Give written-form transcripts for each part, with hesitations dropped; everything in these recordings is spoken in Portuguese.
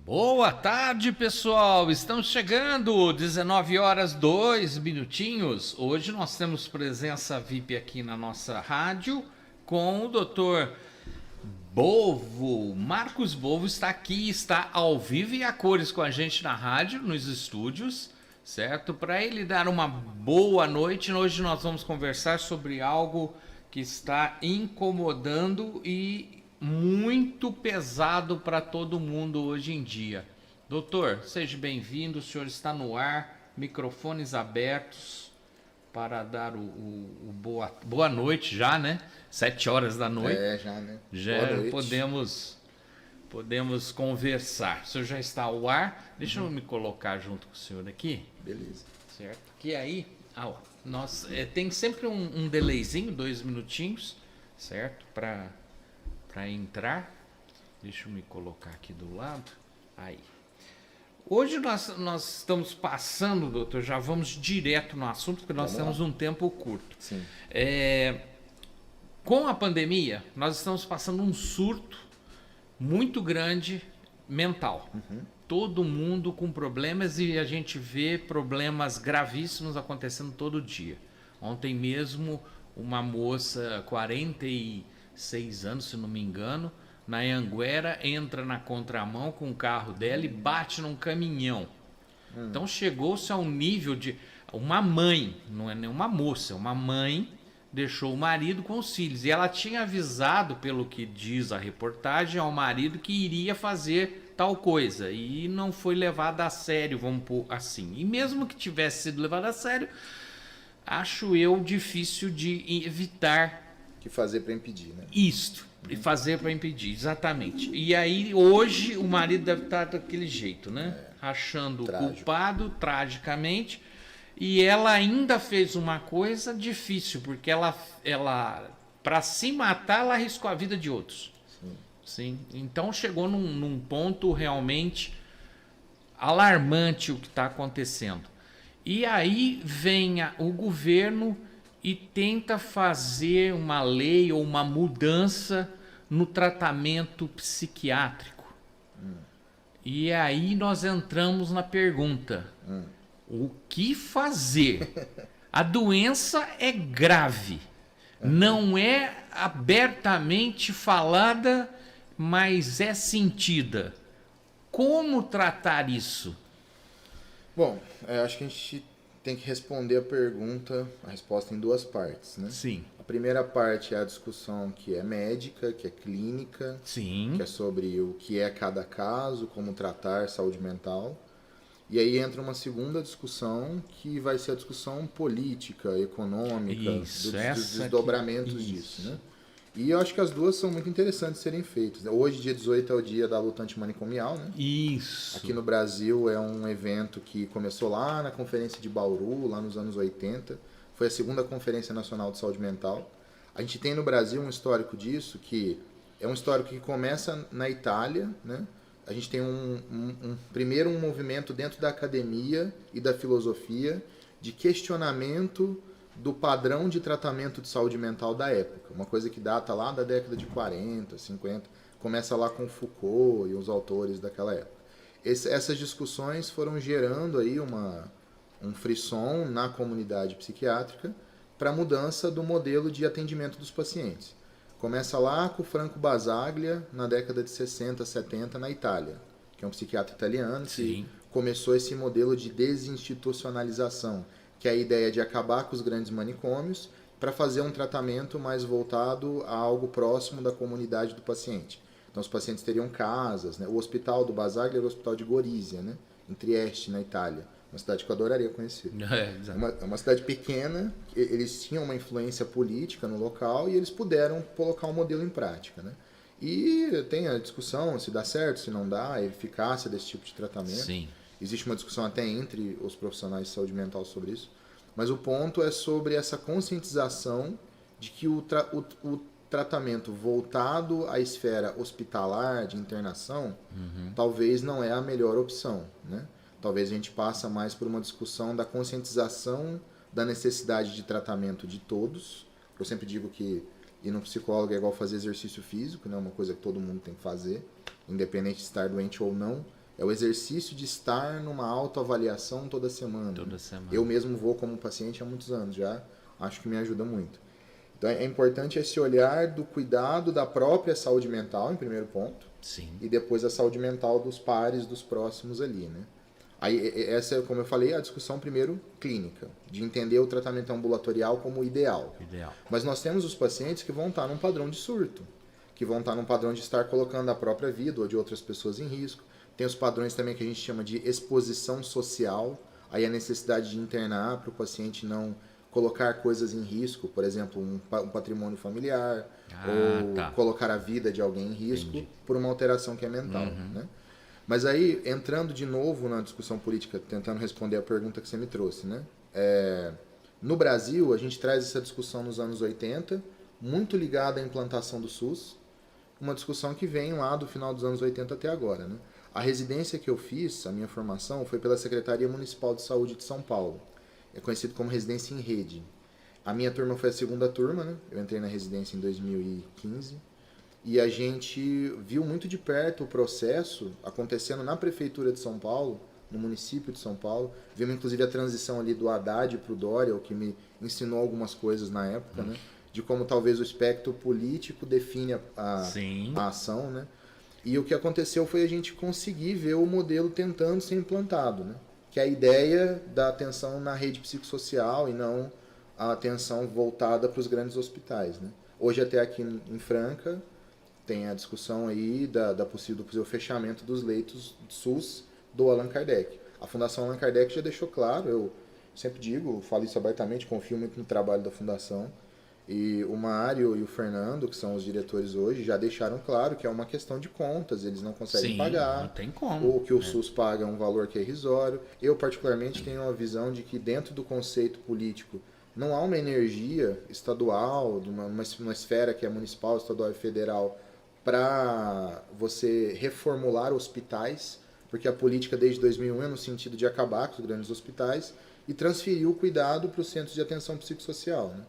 Boa tarde, pessoal. Estamos chegando, 19 horas 2 minutinhos. Hoje nós temos presença VIP aqui na nossa rádio com o Dr. Bovo. Marcos Bovo está aqui, está ao vivo e a cores com a gente na rádio, nos estúdios, certo? Para ele dar uma boa noite. Hoje nós vamos conversar sobre algo que está incomodando e muito pesado para todo mundo hoje em dia. Doutor, seja bem-vindo, o senhor está no ar, microfones abertos para dar o boa noite já, né? 7 horas da noite. Já, né? Já podemos conversar. O senhor já está ao ar. Deixa eu me colocar junto com o senhor aqui. Beleza. Certo? Que aí, tem sempre um delayzinho, 2 minutinhos, certo? Para entrar. Deixa eu me colocar aqui do lado. Aí. Hoje nós estamos passando, doutor, já vamos direto no assunto, porque nós temos um tempo curto. Sim. Com a pandemia, nós estamos passando um surto muito grande mental. Todo mundo com problemas e a gente vê problemas gravíssimos acontecendo todo dia. Ontem mesmo, uma moça, 46 anos, se não me engano, na Anhanguera, entra na contramão com o carro dela e bate num caminhão. Então chegou-se ao nível de... Uma mãe, não é nem uma moça, uma mãe deixou o marido com os filhos. E ela tinha avisado, pelo que diz a reportagem, ao marido que iria fazer tal coisa. E não foi levada a sério, vamos pôr assim. E mesmo que tivesse sido levada a sério, acho eu difícil de evitar... Que fazer para impedir, né? Isto. E fazer para impedir, exatamente. E aí, hoje, o marido deve estar daquele jeito, né? Achando o culpado, tragicamente. E ela ainda fez uma coisa difícil, porque ela para se matar, ela arriscou a vida de outros. Sim. Então, chegou num ponto realmente alarmante o que está acontecendo. E aí vem o governo e tenta fazer uma lei ou uma mudança no tratamento psiquiátrico. E aí nós entramos na pergunta: o que fazer? A doença é grave, não é abertamente falada, mas é sentida. Como tratar isso? Bom, acho que a gente tem que responder a resposta em duas partes, né? Sim. A primeira parte é a discussão que é médica, que é clínica, Sim. que é sobre o que é cada caso, como tratar saúde mental. E aí entra uma segunda discussão, que vai ser a discussão política, econômica, dos desdobramentos disso, né? E eu acho que as duas são muito interessantes de serem feitas. Hoje, dia 18, é o dia da luta antimanicomial, né? Isso. Aqui no Brasil é um evento que começou lá na Conferência de Bauru, lá nos anos 80. Foi a segunda Conferência Nacional de Saúde Mental. A gente tem no Brasil um histórico disso, que é um histórico que começa na Itália, né? A gente tem primeiro um movimento dentro da academia e da filosofia de questionamento do padrão de tratamento de saúde mental da época. Uma coisa que data lá da década de 40, 50, começa lá com Foucault e os autores daquela época. Essas discussões foram gerando aí um frisson na comunidade psiquiátrica para a mudança do modelo de atendimento dos pacientes. Começa lá com o Franco Basaglia, na década de 60, 70, na Itália, que é um psiquiatra italiano que começou esse modelo de desinstitucionalização, que é a ideia de acabar com os grandes manicômios para fazer um tratamento mais voltado a algo próximo da comunidade do paciente. Então, os pacientes teriam casas, né? O hospital do Basaglia era o hospital de Gorizia, né? Em Trieste, na Itália. Uma cidade que eu adoraria conhecer. É uma cidade pequena, eles tinham uma influência política no local e eles puderam colocar um modelo em prática, né? E tem a discussão se dá certo, se não dá, a eficácia desse tipo de tratamento. Sim. Existe uma discussão até entre os profissionais de saúde mental sobre isso. Mas o ponto é sobre essa conscientização de que o tratamento voltado à esfera hospitalar, de internação, talvez não é a melhor opção, né? Talvez a gente passe mais por uma discussão da conscientização da necessidade de tratamento de todos. Eu sempre digo que ir no psicólogo é igual fazer exercício físico, né? Uma coisa que todo mundo tem que fazer, independente de estar doente ou não. É o exercício de estar numa autoavaliação toda semana. Toda semana. Eu mesmo vou como paciente há muitos anos já, acho que me ajuda muito. Então é importante esse olhar do cuidado da própria saúde mental, em primeiro ponto. Sim. E depois a saúde mental dos pares, dos próximos ali, né? Aí essa é, como eu falei, a discussão primeiro clínica, de entender o tratamento ambulatorial como ideal. Mas nós temos os pacientes que vão estar num padrão de surto, que vão estar num padrão de estar colocando a própria vida ou de outras pessoas em risco. Tem os padrões também que a gente chama de exposição social, aí a necessidade de internar para o paciente não colocar coisas em risco, por exemplo, um patrimônio familiar, ou colocar a vida de alguém em risco por uma alteração que é mental. Né? Mas aí, entrando de novo na discussão política, tentando responder a pergunta que você me trouxe, né? No Brasil, a gente traz essa discussão nos anos 80, muito ligada à implantação do SUS, uma discussão que vem lá do final dos anos 80 até agora. Né? A residência que eu fiz, a minha formação, foi pela Secretaria Municipal de Saúde de São Paulo. É conhecido como residência em rede. A minha turma foi a segunda turma, né? Eu entrei na residência em 2015. E a gente viu muito de perto o processo acontecendo na Prefeitura de São Paulo, no município de São Paulo. Vimos inclusive a transição ali do Haddad para o Dória, o que me ensinou algumas coisas na época, né? De como talvez o espectro político define a ação, né? E o que aconteceu foi a gente conseguir ver o modelo tentando ser implantado, né? Que é a ideia da atenção na rede psicossocial e não a atenção voltada para os grandes hospitais, né? Hoje até aqui em Franca tem a discussão aí do possível fechamento dos leitos SUS do Allan Kardec. A Fundação Allan Kardec já deixou claro, eu sempre digo, falo isso abertamente, confio muito no trabalho da Fundação, e o Mário e o Fernando, que são os diretores hoje, já deixaram claro que é uma questão de contas, eles não conseguem pagar. Não tem como. Ou que o SUS paga um valor que é irrisório. Eu, particularmente, tenho uma visão de que dentro do conceito político não há uma energia estadual, uma esfera que é municipal, estadual e federal, para você reformular hospitais, porque a política desde 2001 é no sentido de acabar com os grandes hospitais e transferir o cuidado para os centros de atenção psicossocial, né?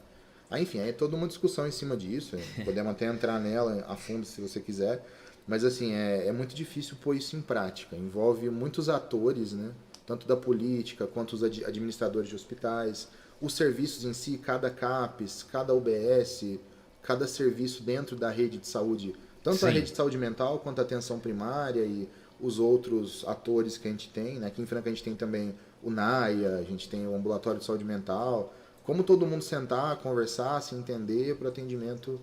Enfim, é toda uma discussão em cima disso, podemos até entrar nela a fundo se você quiser, mas assim, é muito difícil pôr isso em prática, envolve muitos atores, né? Tanto da política quanto os administradores de hospitais, os serviços em si, cada CAPES, cada UBS, cada serviço dentro da rede de saúde, tanto a rede de saúde mental quanto a atenção primária e os outros atores que a gente tem, né? Aqui em Franca a gente tem também o NAIA, a gente tem o Ambulatório de Saúde Mental. Como todo mundo sentar, conversar, se entender para o atendimento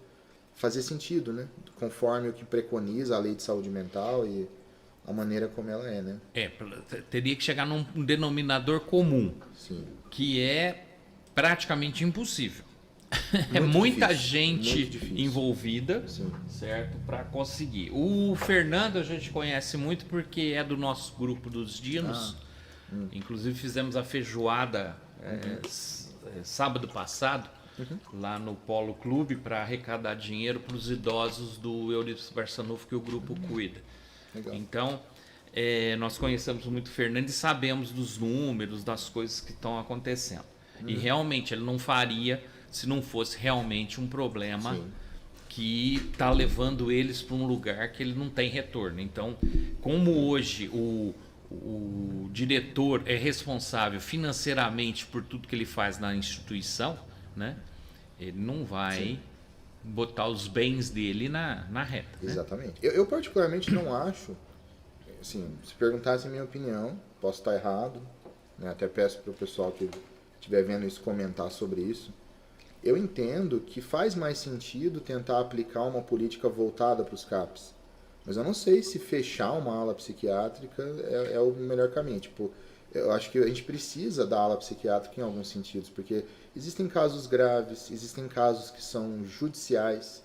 fazer sentido, né? Conforme o que preconiza a lei de saúde mental e a maneira como ela é, né? Teria que chegar num denominador comum, Sim. Que é praticamente impossível. É muita gente envolvida, certo? Para conseguir. O Fernando a gente conhece muito porque é do nosso grupo dos Dinos. Inclusive fizemos a feijoada sábado passado, lá no Polo Clube, para arrecadar dinheiro para os idosos do Eurípides Barçanufo, que o grupo cuida. Legal. Então, nós conhecemos muito o Fernando e sabemos dos números, das coisas que estão acontecendo. E realmente ele não faria se não fosse realmente um problema que está levando eles para um lugar que ele não tem retorno. Então, como hoje o diretor é responsável financeiramente por tudo que ele faz na instituição, né? Ele não vai botar os bens dele na reta. Exatamente. Né? Eu particularmente não acho, assim, se perguntasse a minha opinião, posso estar errado, né? Até peço para o pessoal que estiver vendo isso comentar sobre isso. Eu entendo que faz mais sentido tentar aplicar uma política voltada para os CAPs. Mas eu não sei se fechar uma ala psiquiátrica é o melhor caminho. Tipo, eu acho que a gente precisa da ala psiquiátrica em alguns sentidos, porque existem casos graves, existem casos que são judiciais,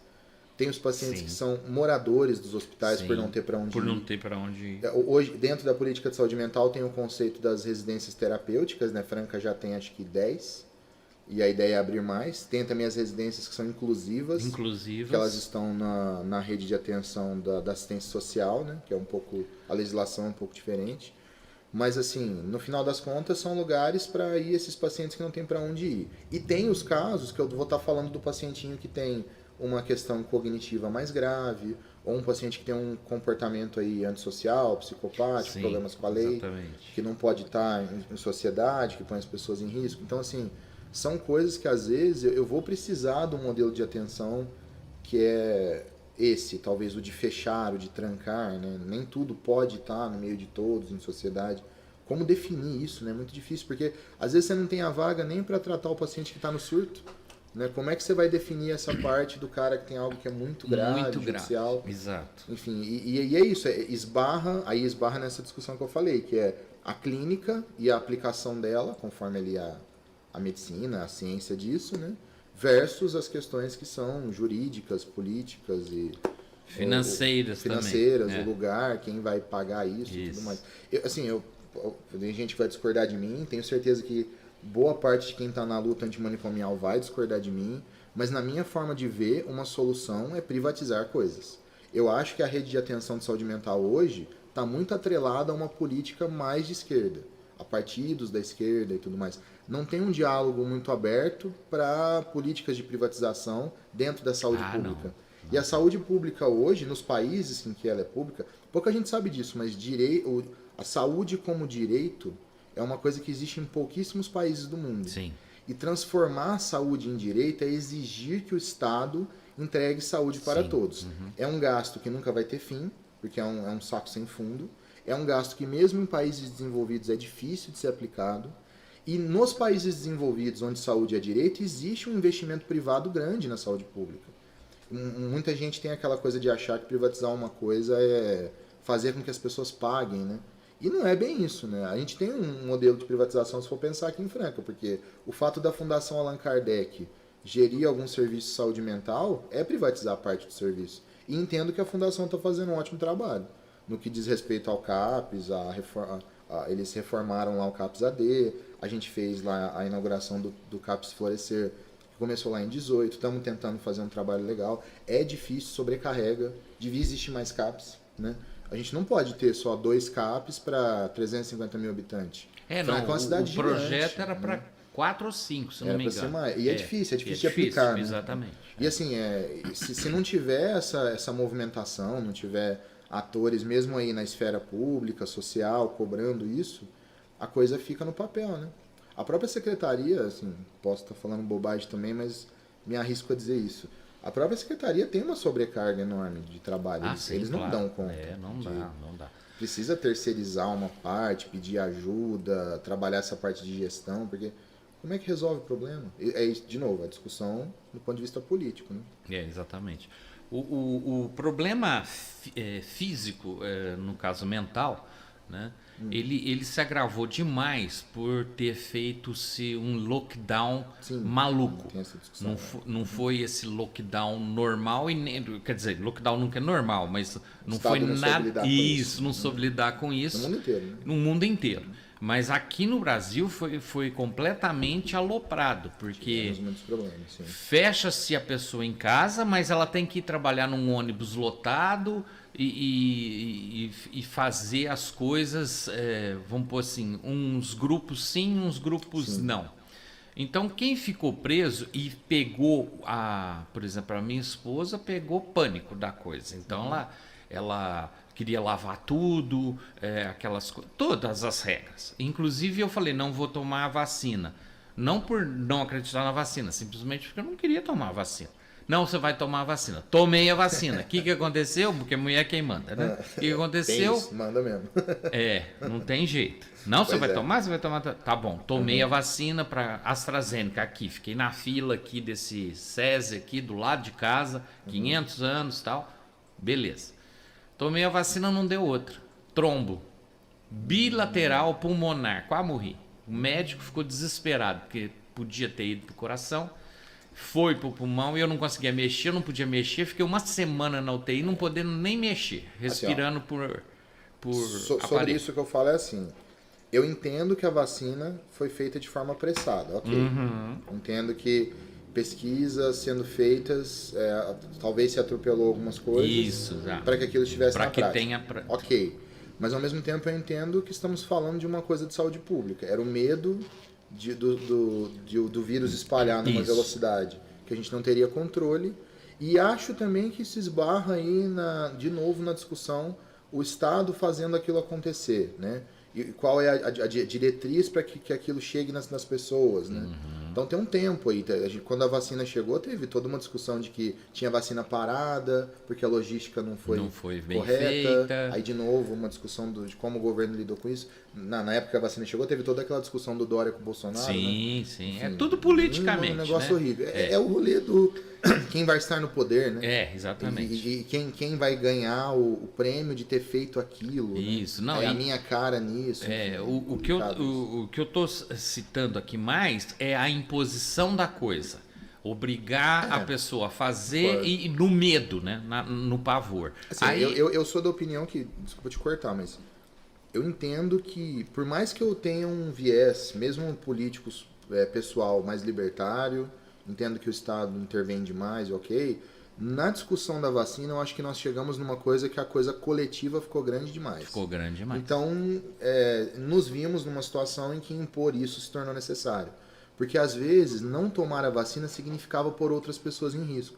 tem os pacientes que são moradores dos hospitais por não ter para onde ir. Por não ter para onde ir. Hoje, dentro da política de saúde mental, tem o conceito das residências terapêuticas, né? Franca já tem acho que 10. E a ideia é abrir mais. Tem também as residências que são inclusivas. Que elas estão na rede de atenção da assistência social, né? Que é um pouco... A legislação é um pouco diferente. Mas, assim, no final das contas, são lugares para ir esses pacientes que não têm para onde ir. E tem os casos que eu vou estar falando do pacientinho que tem uma questão cognitiva mais grave, ou um paciente que tem um comportamento aí antissocial, psicopático, Sim, problemas com a lei, exatamente. que não pode estar em sociedade, que põe as pessoas em risco. Então, assim, são coisas que às vezes eu vou precisar de um modelo de atenção que é esse, talvez o de fechar, o de trancar, né? Nem tudo pode estar no meio de todos, em sociedade. Como definir isso, né? É muito difícil, porque às vezes você não tem a vaga nem para tratar o paciente que está no surto. Né? Como é que você vai definir essa parte do cara que tem algo que é muito grave, Muito judicial? grave, exato. Enfim, e é isso, esbarra nessa discussão que eu falei, que é a clínica e a aplicação dela, conforme ali a medicina, a ciência disso, né? Versus as questões que são jurídicas, políticas e Financeiras financeiras, também. o lugar, quem vai pagar isso e tudo mais. Tem gente que vai discordar de mim, tenho certeza que boa parte de quem está na luta antimanicomial vai discordar de mim, mas na minha forma de ver, uma solução é privatizar coisas. Eu acho que a rede de atenção de saúde mental hoje está muito atrelada a uma política mais de esquerda, a partidos da esquerda e tudo mais. Não tem um diálogo muito aberto para políticas de privatização dentro da saúde pública. Não. E a saúde pública hoje, nos países em que ela é pública, pouca gente sabe disso, mas a saúde como direito é uma coisa que existe em pouquíssimos países do mundo. Sim. E transformar a saúde em direito é exigir que o Estado entregue saúde para todos. É um gasto que nunca vai ter fim, porque é um saco sem fundo. É um gasto que mesmo em países desenvolvidos é difícil de ser aplicado. E nos países desenvolvidos, onde saúde é direito, existe um investimento privado grande na saúde pública. Muita gente tem aquela coisa de achar que privatizar uma coisa é fazer com que as pessoas paguem, né? E não é bem isso, né? A gente tem um modelo de privatização, se for pensar aqui em Franca, porque o fato da Fundação Allan Kardec gerir algum serviço de saúde mental é privatizar parte do serviço. E entendo que a Fundação está fazendo um ótimo trabalho. No que diz respeito ao CAPS, eles reformaram lá o CAPS AD, a gente fez lá a inauguração do CAPS Florescer, que começou lá em 18, estamos tentando fazer um trabalho legal. É difícil, sobrecarrega, devia existir mais CAPS, né? A gente não pode ter só 2 CAPs para 350 mil habitantes. Não, uma cidade o projeto gigante, era para 4 ou 5, se não me engano. E é difícil de aplicar. Né? Exatamente. E assim, se não tiver essa movimentação, não tiver atores mesmo aí na esfera pública, social, cobrando isso, a coisa fica no papel, né? A própria secretaria, assim, posso estar falando bobagem também, mas me arrisco a dizer isso. A própria secretaria tem uma sobrecarga enorme de trabalho. Eles não dão conta. Não dá. Precisa terceirizar uma parte, pedir ajuda, trabalhar essa parte de gestão, porque como é que resolve o problema? De novo, a discussão do ponto de vista político. Né? Exatamente. O problema físico, no caso mental, né? Ele se agravou demais por ter feito-se um lockdown maluco. Tem essa discussão, não foi esse lockdown normal, quer dizer, lockdown nunca é normal, mas não foi nada. Não soube lidar com isso. No mundo inteiro. Né? No mundo inteiro. Mas aqui no Brasil foi completamente aloprado, porque fecha-se a pessoa em casa, mas ela tem que ir trabalhar num ônibus lotado e fazer as coisas, vamos pôr assim, uns grupos sim, uns grupos não. Então quem ficou preso e pegou, por exemplo, a minha esposa pegou pânico da coisa. Então ela queria lavar tudo, todas as regras. Inclusive eu falei, não vou tomar a vacina. Não por não acreditar na vacina, simplesmente porque eu não queria tomar a vacina. Não, você vai tomar a vacina. Tomei a vacina. O que aconteceu? Porque mulher é quem manda, né? O que aconteceu? Isso, manda mesmo. Não tem jeito. Não, você vai tomar? Você vai tomar? Tá bom, tomei a vacina para AstraZeneca aqui. Fiquei na fila aqui desse SESI aqui, do lado de casa, 500 anos e tal. Beleza. Tomei a vacina, não deu outra. Trombo. Bilateral pulmonar. Quase morri. O médico ficou desesperado, porque podia ter ido pro coração. Foi pro pulmão e eu não conseguia mexer, eu não podia mexer. Fiquei uma semana na UTI, não podendo nem mexer. Respirando por sobre isso que eu falo é assim. Eu entendo que a vacina foi feita de forma apressada. Ok. Entendo que pesquisas sendo feitas, talvez se atropelou algumas coisas para que aquilo estivesse na prática. Ok. Mas ao mesmo tempo eu entendo que estamos falando de uma coisa de saúde pública. Era o medo do vírus espalhar numa velocidade que a gente não teria controle. E acho também que se esbarra aí, de novo, na discussão, o Estado fazendo aquilo acontecer, né? E qual é a diretriz para que aquilo chegue nas pessoas, né? Então tem um tempo aí. Quando a vacina chegou, teve toda uma discussão de que tinha vacina parada, porque a logística não foi bem correta. feita. Aí, de novo, uma discussão de como o governo lidou com isso. Na época que a vacina chegou, teve toda aquela discussão do Dória com o Bolsonaro. Sim, né? sim. Enfim, É tudo politicamente. Um negócio né? horrível. É o rolê do quem vai estar no poder, né? É, exatamente. E quem vai ganhar o prêmio de ter feito aquilo. Isso, né? não. A minha cara nisso. O que eu estou citando aqui mais é a imposição da coisa. Obrigar a pessoa a fazer e no medo, né? No pavor. Assim, Aí, eu sou da opinião que, desculpa te cortar, mas eu entendo que, por mais que eu tenha um viés, mesmo um político pessoal mais libertário, entendo que o Estado intervém demais, ok. Na discussão da vacina, eu acho que nós chegamos numa coisa que a coisa coletiva ficou grande demais. Ficou grande demais. Então, nos vimos numa situação em que impor isso se tornou necessário. Porque, às vezes, não tomar a vacina significava pôr outras pessoas em risco.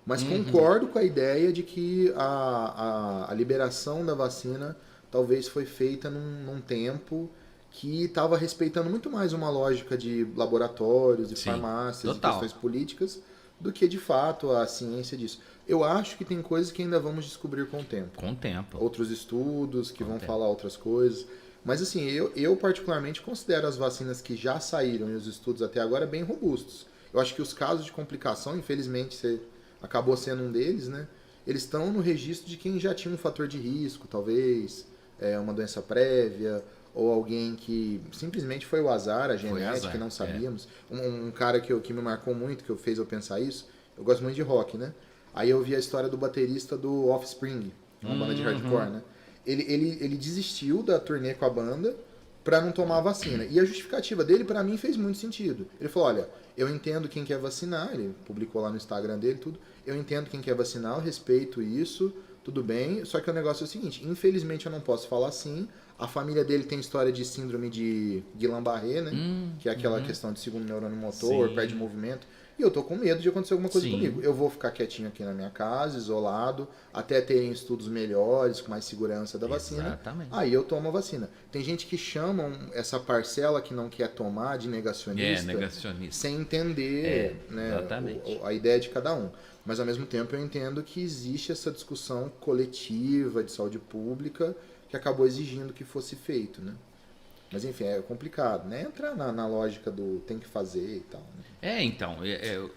Mas concordo com a ideia de que a liberação da vacina talvez foi feita num tempo que estava respeitando muito mais uma lógica de laboratórios, de farmácias, e questões políticas, do que de fato a ciência disso. Eu acho que tem coisas que ainda vamos descobrir com o tempo. Com o tempo. Outros estudos que vão falar outras coisas. Mas assim, eu particularmente considero as vacinas que já saíram e os estudos até agora bem robustos. Eu acho que os casos de complicação, infelizmente, você acabou sendo um deles, né? Eles estão no registro de quem já tinha um fator de risco, talvez, uma doença prévia, ou alguém que simplesmente foi o azar, a genética, que não sabíamos. Um cara que me marcou muito, que fez eu pensar isso, eu gosto muito de rock, né? Aí eu vi a história do baterista do Offspring, uma banda de hardcore, né? Ele desistiu da turnê com a banda para não tomar a vacina. E a justificativa dele, para mim, fez muito sentido. Ele falou, olha, eu entendo quem quer vacinar, ele publicou lá no Instagram dele tudo, eu entendo quem quer vacinar, eu respeito isso, tudo bem, só que o negócio é o seguinte, infelizmente eu não posso falar assim, a família dele tem história de síndrome de Guillain-Barré, né? Que é aquela questão de segundo neurônio motor, perde movimento. E eu tô com medo de acontecer alguma coisa comigo. Eu vou ficar quietinho aqui na minha casa, isolado, até terem estudos melhores, com mais segurança da vacina. Exatamente. Aí eu tomo a vacina. Tem gente que chama essa parcela que não quer tomar de negacionista, sem entender né, a ideia de cada um. Mas ao mesmo tempo eu entendo que existe essa discussão coletiva de saúde pública que acabou exigindo que fosse feito, né? Mas enfim, é complicado, né? Entra na lógica do tem que fazer e tal. Né? Então,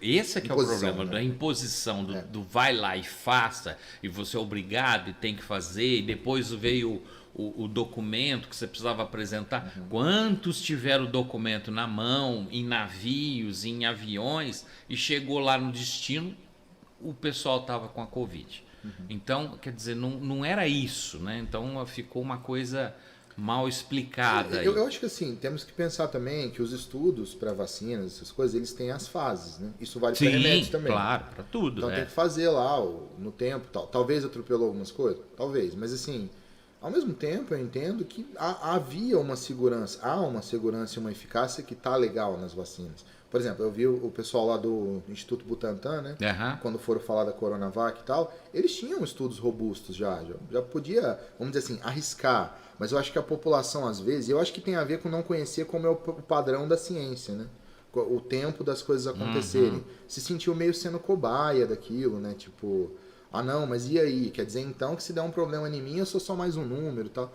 esse é que é o problema, da imposição, do vai lá e faça, e você é obrigado e tem que fazer, e depois veio o documento que você precisava apresentar. Quantos tiveram o documento na mão, em navios, em aviões, e chegou lá no destino, o pessoal estava com a Covid. Então, quer dizer, não era isso, né? Então ficou uma coisa mal explicada. Eu acho que assim, temos que pensar também que os estudos para vacinas, essas coisas, eles têm as fases, né? Isso vale para remédios também. Claro, para tudo. Então tem que fazer lá no tempo tal. Talvez atropelou algumas coisas, talvez, mas assim, ao mesmo tempo eu entendo que havia uma segurança, há uma segurança e uma eficácia que tá legal nas vacinas. Por exemplo, eu vi o pessoal lá do Instituto Butantan, né? Quando foram falar da Coronavac e tal, eles tinham estudos robustos já podia, vamos dizer assim, arriscar. Mas eu acho que a população, às vezes, eu acho que tem a ver com não conhecer como é o padrão da ciência, né? O tempo das coisas acontecerem. Se sentiu meio sendo cobaia daquilo, né? Tipo, não, mas e aí? Quer dizer, então, que se der um problema em mim, eu sou só mais um número e tal.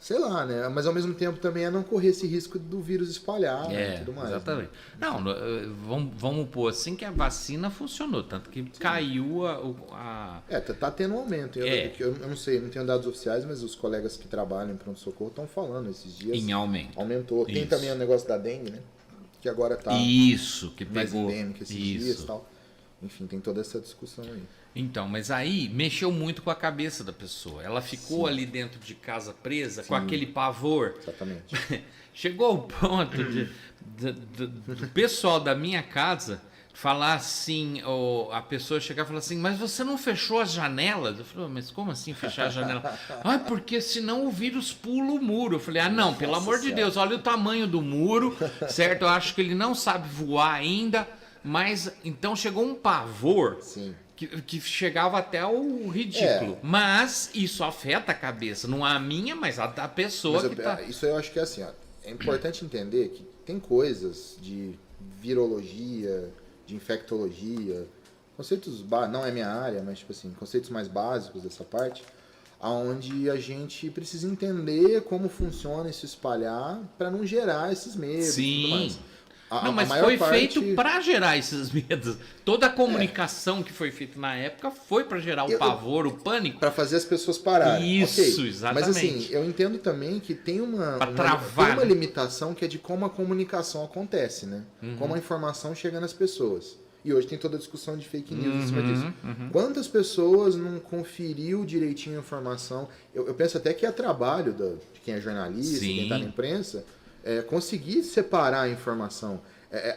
Sei lá, né? Mas ao mesmo tempo também é não correr esse risco do vírus espalhar e tudo mais. Exatamente. Né? Não, vamos pôr assim que a vacina funcionou, tanto que caiu tá tendo um aumento. Eu não sei, não tenho dados oficiais, mas os colegas que trabalham em pronto-socorro estão falando esses dias. Em aumento. Aumentou. Tem também o negócio da dengue, né? Que agora tá que mais pegou endêmico esses dias e tal. Enfim, tem toda essa discussão aí. Então, mas aí mexeu muito com a cabeça da pessoa. Ela ficou ali dentro de casa presa, com aquele pavor. Exatamente. Chegou ao ponto do pessoal da minha casa falar assim, a pessoa chegar e falar assim, mas você não fechou as janelas? Eu falei, mas como assim fechar a janela? Porque senão o vírus pula o muro. Eu falei, não, pelo amor de Deus, olha o tamanho do muro, certo? Eu acho que ele não sabe voar ainda, mas então chegou um pavor que chegava até o ridículo. Mas isso afeta a cabeça, não a minha, mas a da pessoa que tá... Isso eu acho que é assim, ó, é importante entender que tem coisas de virologia, de infectologia, conceitos, não é minha área, mas tipo assim, conceitos mais básicos dessa parte, aonde a gente precisa entender como funciona e se espalhar para não gerar esses medos. Sim. E tudo mais. Mas foi feito para gerar esses medos. Toda a comunicação que foi feita na época foi para gerar o pavor, o pânico. Para fazer as pessoas pararem. Isso, exatamente. Mas assim, eu entendo também que tem uma limitação que é de como a comunicação acontece, né? Como a informação chega nas pessoas. E hoje tem toda a discussão de fake news em cima disso. Quantas pessoas não conferiu direitinho a informação? Eu penso até que é trabalho de quem é jornalista, quem está na imprensa, conseguir separar a informação.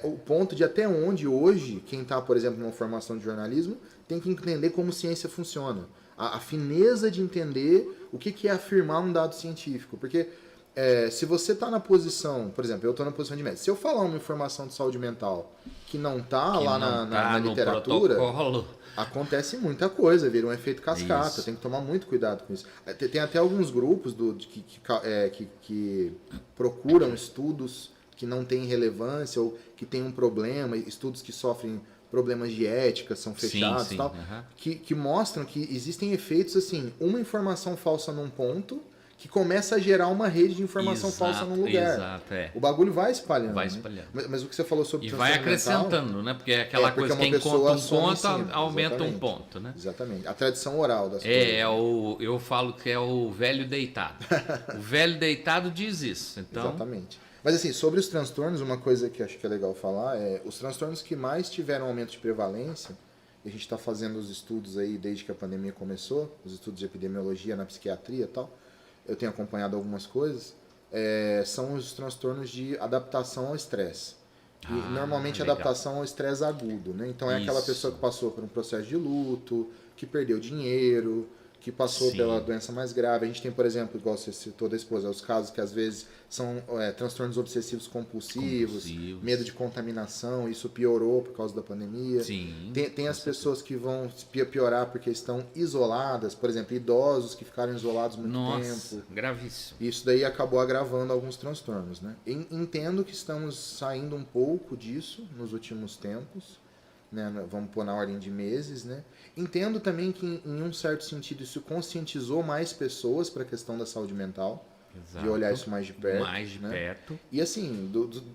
O ponto de até onde hoje, quem está, por exemplo, numa formação de jornalismo, tem que entender como ciência funciona. A fineza de entender o que é afirmar um dado científico. Porque se você está na posição, por exemplo, eu estou na posição de médico, se eu falar uma informação de saúde mental que não está lá na literatura, acontece muita coisa, vira um efeito cascata, tem que tomar muito cuidado com isso. Tem até alguns grupos que procuram estudos que não têm relevância ou que têm um problema, estudos que sofrem problemas de ética, são fechados e tal, que mostram que existem efeitos assim, uma informação falsa num ponto que começa a gerar uma rede de informação falsa num lugar. Exato, O bagulho vai espalhando. Vai espalhando. Né? Mas o que você falou sobre transtorno mental... E vai acrescentando, né? Porque é aquela coisa, quem conta um ponto, aumenta um ponto, né? Exatamente. A tradição oral das coisas. Eu falo que é o velho deitado. O velho deitado diz isso. Então... Exatamente. Mas assim, sobre os transtornos, uma coisa que acho que é legal falar é os transtornos que mais tiveram aumento de prevalência, e a gente está fazendo os estudos aí desde que a pandemia começou, os estudos de epidemiologia na psiquiatria e tal, eu tenho acompanhado algumas coisas, são os transtornos de adaptação ao estresse. E normalmente adaptação ao estresse agudo, né? Então é aquela pessoa que passou por um processo de luto, que perdeu dinheiro, que passou pela doença mais grave. A gente tem, por exemplo, igual você citou da esposa, os casos que às vezes são transtornos obsessivos compulsivos, medo de contaminação, isso piorou por causa da pandemia. Tem as pessoas que vão piorar porque estão isoladas, por exemplo, idosos que ficaram isolados muito tempo. Gravíssimo. Isso daí acabou agravando alguns transtornos, né? Entendo que estamos saindo um pouco disso nos últimos tempos, né? Vamos pôr na ordem de meses, né? Entendo também que, em um certo sentido, isso conscientizou mais pessoas para a questão da saúde mental. Exato. De olhar isso mais de perto. Mais de perto. E assim,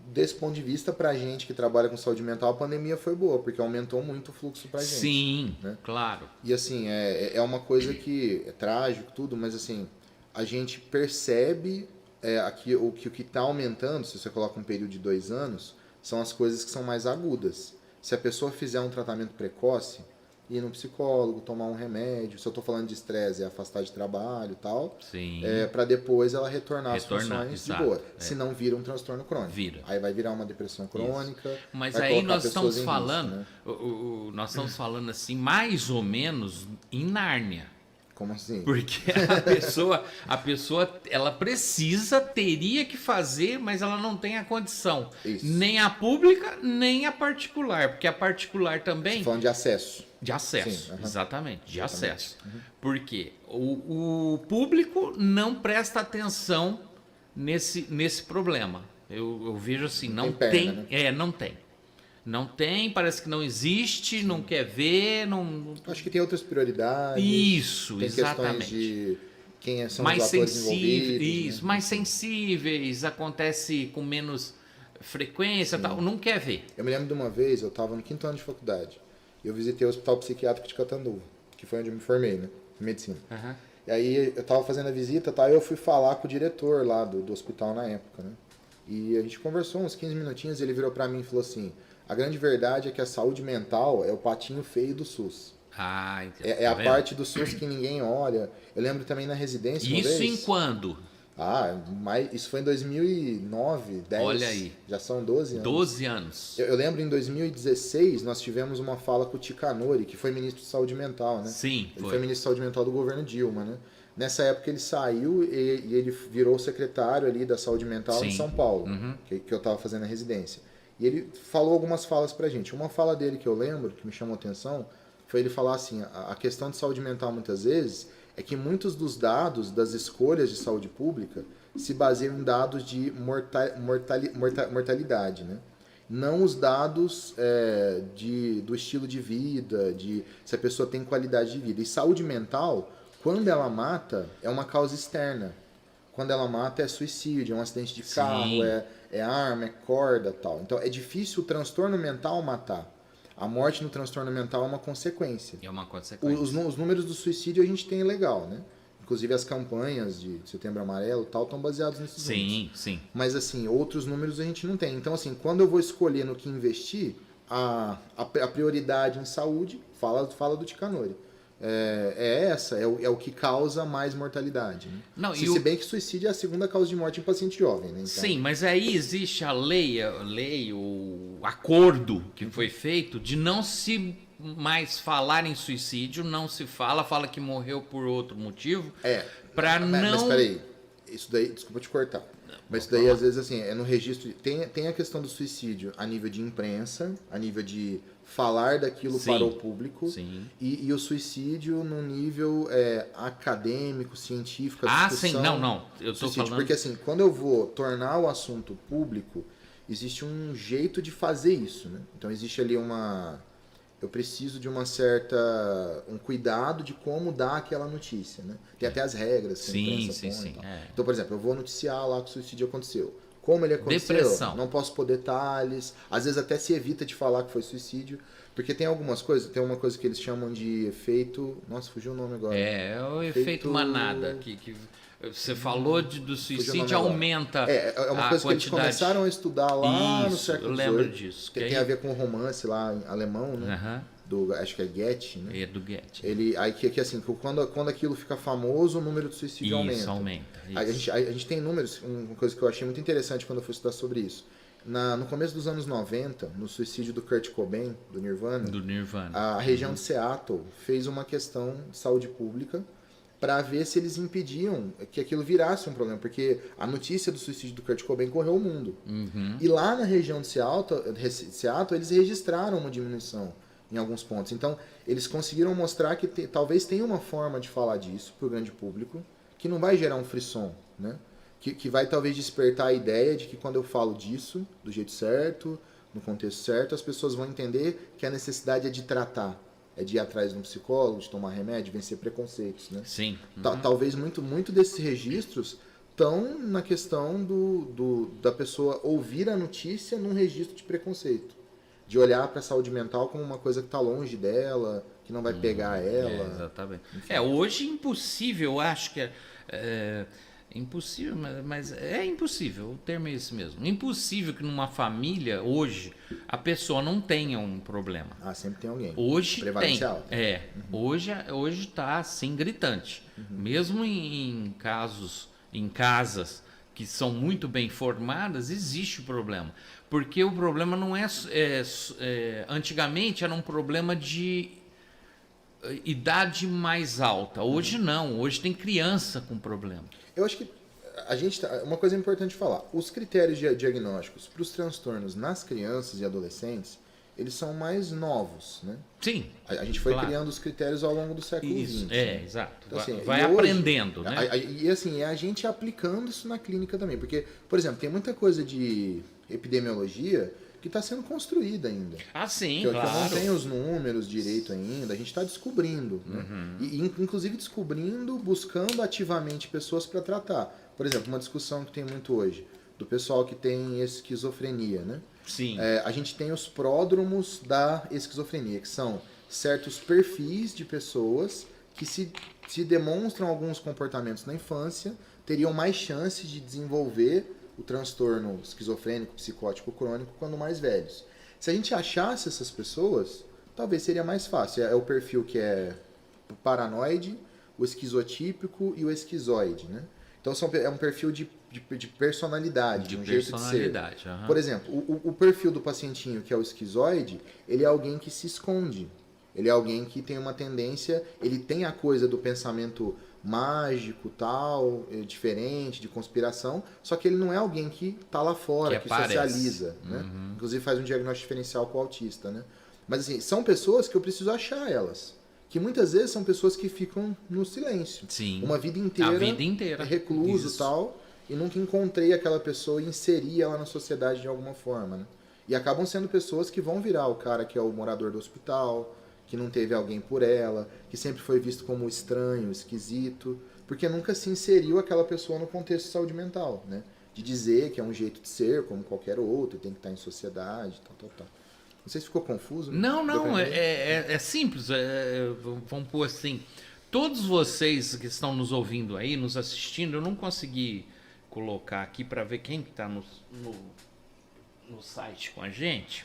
desse ponto de vista, pra gente que trabalha com saúde mental, a pandemia foi boa, porque aumentou muito o fluxo pra gente. Sim, né? Claro. E assim, é uma coisa que é trágico, tudo, mas assim, a gente percebe aqui, o que está aumentando, se você coloca um período de 2 anos, são as coisas que são mais agudas. Se a pessoa fizer um tratamento precoce, ir no psicólogo, tomar um remédio, se eu estou falando de estresse, afastar de trabalho e tal, para depois ela retornar às funções de boa. Senão vira um transtorno crônico. Aí vai virar uma depressão crônica. Isso. Mas aí nós estamos falando, risco, né? Nós estamos falando assim, mais ou menos em Nárnia. Como assim? Porque a pessoa ela teria que fazer, mas ela não tem a condição. Isso. Nem a pública, nem a particular. Porque a particular também... Você falando de acesso. De acesso, exatamente. De acesso. Porque o público não presta atenção nesse problema. Eu vejo assim, não tem. Né? Não tem. Não tem, parece que não existe, não quer ver, não... Acho que tem outras prioridades. Isso, tem exatamente. Questões de quem são mais os atores sensíveis, envolvidos. Isso, mais sensíveis, acontece com menos frequência, tal, não quer ver. Eu me lembro de uma vez, eu estava no 5º ano de faculdade, e eu visitei o Hospital Psiquiátrico de Catanduva, que foi onde eu me formei, né, em medicina. E aí eu estava fazendo a visita, tá, e eu fui falar com o diretor lá do hospital na época, né, e a gente conversou uns 15 minutinhos, e ele virou para mim e falou assim: a grande verdade é que a saúde mental é o patinho feio do SUS. Entendi. A parte do SUS que ninguém olha. Eu lembro também na residência uma Isso vez. em quando? Isso foi em 2009, 10. Olha aí. Já são 12 anos. 12 anos. Eu lembro em 2016, nós tivemos uma fala com o Ticanori, que foi ministro de saúde mental, né? Sim, ele foi ministro de saúde mental do governo Dilma, né? Nessa época ele saiu e ele virou secretário ali da saúde mental em São Paulo, que eu estava fazendo a residência. E ele falou algumas falas pra gente. Uma fala dele que eu lembro, que me chamou a atenção, foi ele falar assim, a questão de saúde mental muitas vezes é que muitos dos dados das escolhas de saúde pública se baseiam em dados de mortalidade, né? Não os dados do estilo de vida, de se a pessoa tem qualidade de vida. E saúde mental, quando ela mata, é uma causa externa. Quando ela mata é suicídio, é um acidente de carro, é arma, é corda, tal. Então é difícil o transtorno mental matar. A morte no transtorno mental é uma consequência. É uma consequência. Os números do suicídio a gente tem legal, né? Inclusive as campanhas de Setembro Amarelo e tal estão baseadas nesses números. Sim. Mas assim, outros números a gente não tem. Então assim, quando eu vou escolher no que investir, a prioridade em saúde, fala do Ticanori. É o que causa mais mortalidade. Né? Não, se bem que suicídio é a segunda causa de morte em paciente jovem. Né? Então, sim, mas aí existe a lei, o acordo que foi feito de não se mais falar em suicídio, não se fala que morreu por outro motivo. Mas peraí, isso daí, desculpa te cortar. Mas isso daí, às vezes, assim, no registro. Tem a questão do suicídio a nível de imprensa, a nível de falar daquilo para o público. Sim. E o suicídio no nível acadêmico, científico. Sim, não. Eu tô falando. Porque, assim, quando eu vou tornar o assunto público, existe um jeito de fazer isso, né? Então, existe ali eu preciso de um cuidado de como dar aquela notícia, né? Tem até as regras que a imprensa põe e tal. Então, por exemplo, eu vou noticiar lá que o suicídio aconteceu. Como ele aconteceu, depressão. Não posso pôr detalhes. Às vezes até se evita de falar que foi suicídio. Porque tem algumas coisas, tem uma coisa que eles chamam de efeito... Nossa, fugiu o nome agora. É o efeito manada, que você falou do suicídio, aumenta é uma coisa que eles começaram a estudar lá no século XVIII. Eu lembro disso. Que tem a ver com o romance lá em alemão, né? Acho que é Goethe, né? É do Goethe. Aí que assim, quando aquilo fica famoso, o número de suicídio aumenta. Isso. A gente tem números, uma coisa que eu achei muito interessante quando eu fui estudar sobre isso. No começo dos anos 90, no suicídio do Kurt Cobain, do Nirvana, a região de Seattle fez uma questão de saúde pública para ver se eles impediam que aquilo virasse um problema, porque a notícia do suicídio do Kurt Cobain correu o mundo. E lá na região de Seattle, eles registraram uma diminuição em alguns pontos. Então, eles conseguiram mostrar que talvez tenha uma forma de falar disso para o grande público, que não vai gerar um frisson, né? Que vai talvez despertar a ideia de que quando eu falo disso, do jeito certo, no contexto certo, as pessoas vão entender que a necessidade é de tratar. É de ir atrás de um psicólogo, de tomar remédio, vencer preconceitos, né? Sim. Talvez muito desses registros estão na questão da pessoa ouvir a notícia num registro de preconceito. De olhar para a saúde mental como uma coisa que está longe dela, que não vai pegar ela. Exatamente. Hoje impossível, eu acho que é impossível, mas é impossível, o termo é esse mesmo. Impossível que numa família, hoje, a pessoa não tenha um problema. Sempre tem alguém. Hoje tem. Hoje está assim gritante. Mesmo em casas que são muito bem formadas, existe o problema. Porque o problema não antigamente era um problema de idade mais alta. Hoje não. Hoje tem criança com problema. Eu acho que uma coisa importante de falar. Os critérios diagnósticos para os transtornos nas crianças e adolescentes, eles são mais novos, né? Sim. A gente foi criando os critérios ao longo do século XX. Exato. Então, assim, vai aprendendo, né? E assim, é a gente aplicando isso na clínica também. Porque, por exemplo, tem muita coisa de epidemiologia que está sendo construída ainda. Sim, claro. Que não tem os números direito ainda, a gente está descobrindo. Né? E inclusive descobrindo, buscando ativamente pessoas para tratar. Por exemplo, uma discussão que tem muito hoje, do pessoal que tem esquizofrenia, né? Sim. A gente tem os pródromos da esquizofrenia, que são certos perfis de pessoas que se demonstram alguns comportamentos na infância, teriam mais chances de desenvolver o transtorno esquizofrênico, psicótico crônico quando mais velhos. Se a gente achasse essas pessoas, talvez seria mais fácil. É o perfil que é paranoide, o esquizotípico e o esquizoide, né? Então é um perfil de personalidade, de um jeito de ser. Por exemplo, o perfil do pacientinho que é o esquizoide, ele é alguém que se esconde. Ele é alguém que tem uma tendência, ele tem a coisa do pensamento mágico, tal, diferente, de conspiração, só que ele não é alguém que está lá fora, que socializa, né? Inclusive faz um diagnóstico diferencial com o autista, né? Mas assim, são pessoas que eu preciso achar elas. Que muitas vezes são pessoas que ficam no silêncio. Sim. Uma vida inteira. A vida inteira. Recluso e tal. E nunca encontrei aquela pessoa e inseri ela na sociedade de alguma forma, né? E acabam sendo pessoas que vão virar o cara que é o morador do hospital, que não teve alguém por ela, que sempre foi visto como estranho, esquisito, porque nunca se inseriu aquela pessoa no contexto de saúde mental, né? De dizer que é um jeito de ser, como qualquer outro, tem que estar em sociedade, tal. Não sei se ficou confuso. Não, é simples. Vamos pôr assim, todos vocês que estão nos ouvindo aí, nos assistindo, eu não consegui colocar aqui para ver quem está no site com a gente.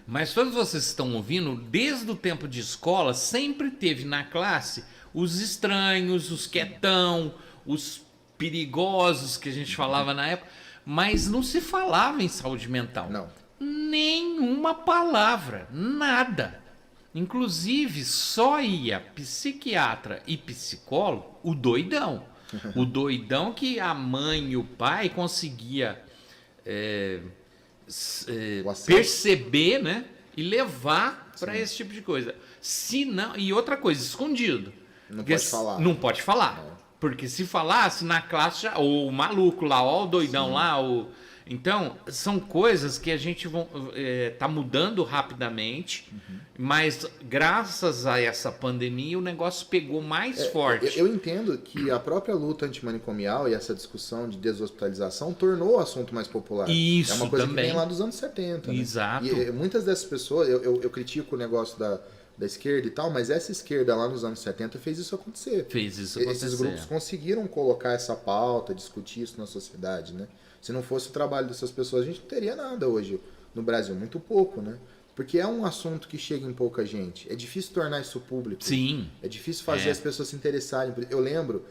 Mas todos vocês que estão ouvindo, desde o tempo de escola, sempre teve na classe os estranhos, os quietão, os perigosos que a gente falava na época, mas não se falava em saúde mental. Não. Nenhuma palavra, nada. Inclusive, só ia psiquiatra e psicólogo, o doidão. O doidão que a mãe e o pai conseguia perceber, né? E levar para esse tipo de coisa. Se não, e outra coisa, escondido. Não pode falar. Não pode falar. Não. Porque se falasse na classe, o maluco lá, ó, o doidão lá, Então, são coisas que a gente tá mudando rapidamente, mas graças a essa pandemia o negócio pegou mais forte. Eu entendo que a própria luta antimanicomial e essa discussão de deshospitalização tornou o assunto mais popular. Isso é uma coisa também. que vem lá dos anos 70. Né? Exato. E muitas dessas pessoas, eu critico o negócio da esquerda e tal, mas essa esquerda lá nos anos 70 fez isso acontecer. Esses grupos conseguiram colocar essa pauta, discutir isso na sociedade, né? Se não fosse o trabalho dessas pessoas, a gente não teria nada hoje no Brasil, muito pouco, né? Porque é um assunto que chega em pouca gente. É difícil tornar isso público. Sim. É difícil fazer as pessoas se interessarem. Eu lembro,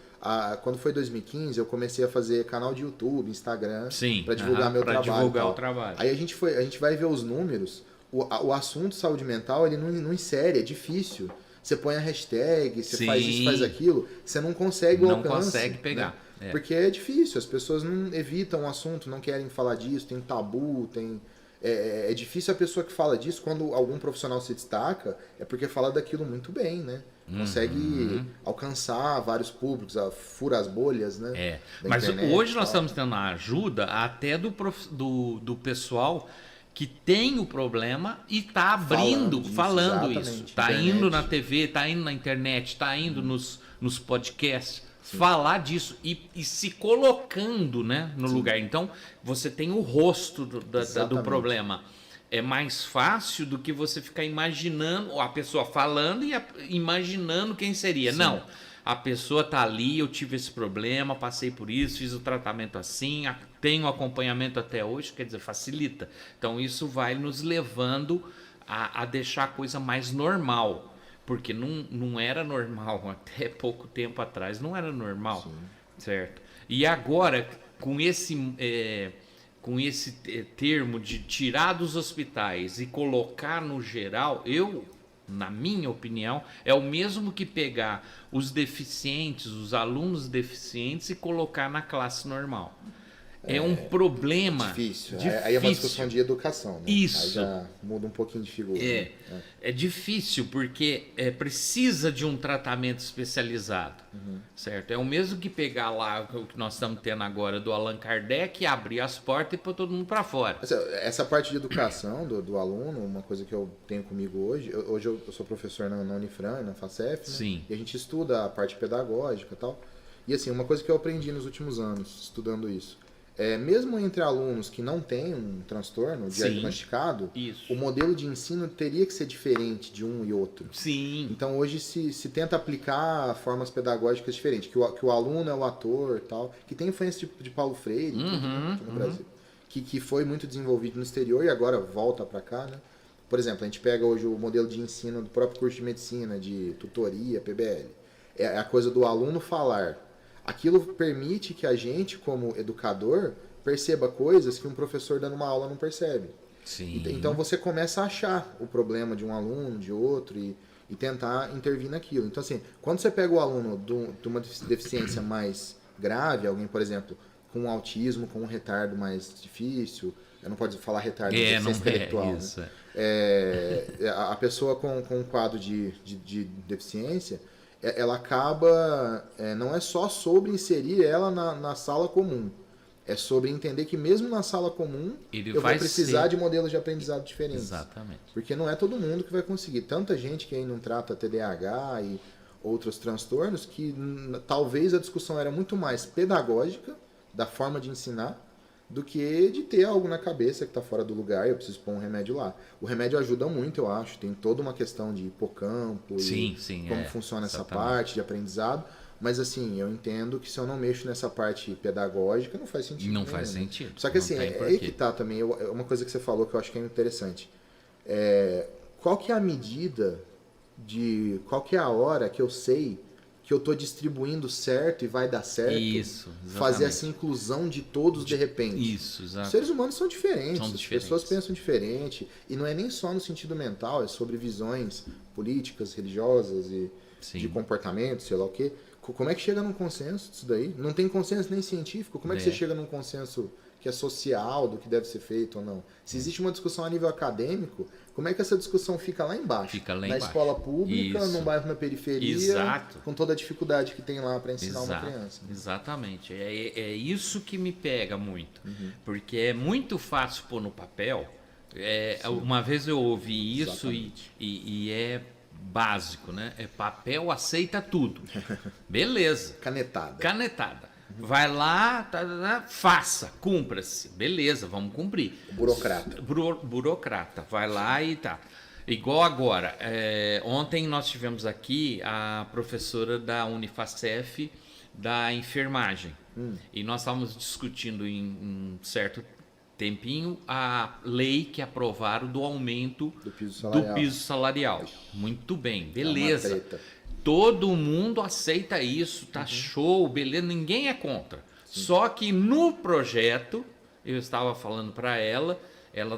quando foi 2015, eu comecei a fazer canal de YouTube, Instagram, para divulgar meu trabalho. Para divulgar o trabalho. Aí a gente vai ver os números. O assunto saúde mental, ele não insere, é difícil. Você põe a hashtag, você faz isso, faz aquilo, você não consegue o alcance. Não consegue pegar. Né? Porque é difícil, as pessoas não evitam o assunto, não querem falar disso, tem tabu, é difícil a pessoa que fala disso, quando algum profissional se destaca, é porque fala daquilo muito bem, né? Consegue alcançar vários públicos, fura as bolhas, né? Mas hoje nós estamos tendo a ajuda até do pessoal que tem o problema e está abrindo, falando isso. Está indo na TV, está indo na internet, está indo nos podcasts. Sim. Falar disso e se colocando, né, no lugar. Então, você tem o rosto do problema. É mais fácil do que você ficar imaginando, a pessoa falando e imaginando quem seria. Sim. Não, a pessoa tá ali, eu tive esse problema, passei por isso, fiz o tratamento assim, tenho acompanhamento até hoje, quer dizer, facilita. Então, isso vai nos levando a deixar a coisa mais normal. Porque não era normal, até pouco tempo atrás não era normal, sim, certo? E agora, com esse termo de tirar dos hospitais e colocar no geral, na minha opinião, é o mesmo que pegar os deficientes, os alunos deficientes e colocar na classe normal. É um problema difícil. Aí é uma discussão de educação, né? Isso. Aí já muda um pouquinho de figura. É difícil porque precisa de um tratamento especializado, certo? É o mesmo que pegar lá o que nós estamos tendo agora do Allan Kardec, abrir as portas e pôr todo mundo para fora. Essa parte de educação do aluno, uma coisa que eu tenho comigo hoje. Hoje eu sou professor na Unifran, na Facef, né? Sim. E a gente estuda a parte pedagógica e tal. E assim, uma coisa que eu aprendi nos últimos anos, estudando isso, mesmo entre alunos que não têm um transtorno diagnosticado, o modelo de ensino teria que ser diferente de um e outro. Sim. Então hoje se tenta aplicar formas pedagógicas diferentes, que o aluno é o ator e tal, que tem influência de Paulo Freire aqui no Brasil, que foi muito desenvolvido no exterior e agora volta para cá, né? Por exemplo, a gente pega hoje o modelo de ensino do próprio curso de medicina, de tutoria, PBL. É a coisa do aluno falar. Aquilo permite que a gente, como educador, perceba coisas que um professor dando uma aula não percebe. Sim. Então você começa a achar o problema de um aluno, de outro, e tentar intervir naquilo. Então, assim, quando você pega o aluno de uma deficiência mais grave, alguém, por exemplo, com autismo, com um retardo mais difícil. Eu não pode falar retardo, não intelectual. É isso. Né? A pessoa com um quadro de deficiência, ela acaba... não é só sobre inserir ela na sala comum. É sobre entender que mesmo na sala comum, eu vou precisar de modelos de aprendizado diferentes. Exatamente. Porque não é todo mundo que vai conseguir. Tanta gente que aí não trata TDAH e outros transtornos, que talvez a discussão era muito mais pedagógica, da forma de ensinar, do que de ter algo na cabeça que está fora do lugar e eu preciso pôr um remédio lá. O remédio ajuda muito, eu acho. Tem toda uma questão de hipocampo e como funciona essa parte de aprendizado. Mas assim, eu entendo que se eu não mexo nessa parte pedagógica, não faz sentido. Não faz sentido. Só que assim, é aí que tá também, uma coisa que você falou que eu acho que é interessante. Qual que é a medida qual que é a hora que eu sei que eu estou distribuindo certo e vai dar certo? Isso, exatamente. Fazer essa inclusão de todos de repente. Isso, exato. Os seres humanos são diferentes, as pessoas pensam diferente. E não é nem só no sentido mental, é sobre visões políticas, religiosas e de comportamento, sei lá o quê. Como é que chega num consenso disso daí? Não tem consenso nem científico. Como é que você chega num consenso que é social do que deve ser feito ou não? Se existe uma discussão a nível acadêmico, como é que essa discussão fica lá embaixo? Na escola pública, num bairro na periferia, com toda a dificuldade que tem lá para ensinar uma criança. Exatamente. É isso que me pega muito. Porque é muito fácil pôr no papel. Uma vez eu ouvi isso e é básico, né? Papel aceita tudo. Beleza. Canetada. Vai lá, faça, cumpra-se. Beleza, vamos cumprir. Burocrata. Vai lá e tá. Igual agora, ontem nós tivemos aqui a professora da Unifacef da enfermagem. E nós estávamos discutindo em um certo tempinho a lei que aprovaram do aumento do piso salarial. Muito bem, beleza. Todo mundo aceita isso, tá show, beleza, ninguém é contra. Só que no projeto, eu estava falando para ela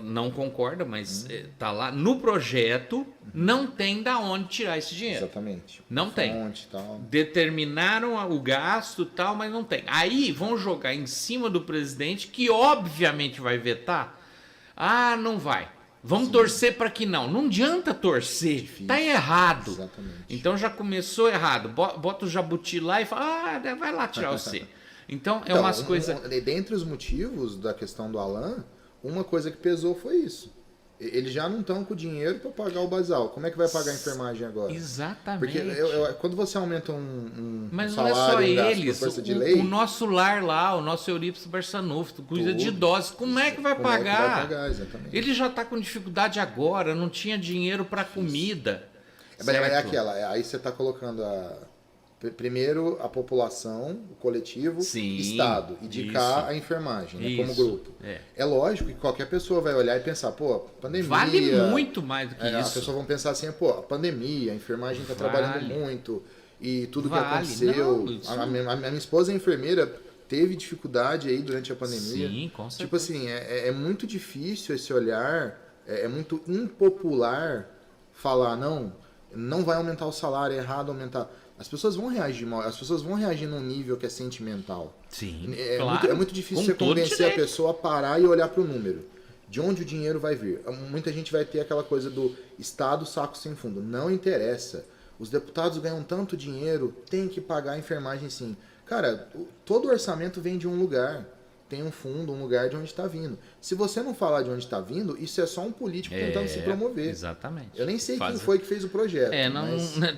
não concorda, mas tá lá, no projeto não tem da onde tirar esse dinheiro. Exatamente. Não tem. Determinaram o gasto e tal, mas não tem. Aí vão jogar em cima do presidente, que obviamente vai vetar. Não vai. Vamos torcer para que não. Não adianta torcer. Difícil. Tá errado. Exatamente. Então já começou errado. Bota o jabuti lá e fala, vai lá tirar o C. Então umas coisas... Dentre os motivos da questão do Alan, uma coisa que pesou foi isso. Eles já não estão com dinheiro para pagar o basal. Como é que vai pagar a enfermagem agora? Exatamente. Porque quando você aumenta um Mas salário, não é só eles. força de lei, o nosso lar lá, o nosso Eurípides Barçanufo, cuida de idosos. Como é que vai pagar? Exatamente. Ele já está com dificuldade agora, não tinha dinheiro para comida. É aquela. Aí você está colocando primeiro a população, o coletivo, Estado, e de cá a enfermagem, né, como grupo. É lógico que qualquer pessoa vai olhar e pensar, pandemia... Vale muito mais do que isso. As pessoas vão pensar assim, a pandemia, a enfermagem está trabalhando muito, e tudo que aconteceu... A minha esposa é enfermeira, teve dificuldade aí durante a pandemia. Sim, com certeza. Tipo assim, é muito difícil esse olhar, é muito impopular falar, não vai aumentar o salário, é errado aumentar... As pessoas vão reagir mal, as pessoas vão reagir num nível que é sentimental. Sim, é muito difícil você convencer a pessoa a parar e olhar para o número. De onde o dinheiro vai vir? Muita gente vai ter aquela coisa do Estado saco sem fundo. Não interessa. Os deputados ganham tanto dinheiro, tem que pagar a enfermagem sim. Cara, todo orçamento vem de um lugar. Tem um fundo, um lugar de onde está vindo. Se você não falar de onde está vindo, isso é só um político tentando se promover. Exatamente. Eu nem sei quem foi que fez o projeto.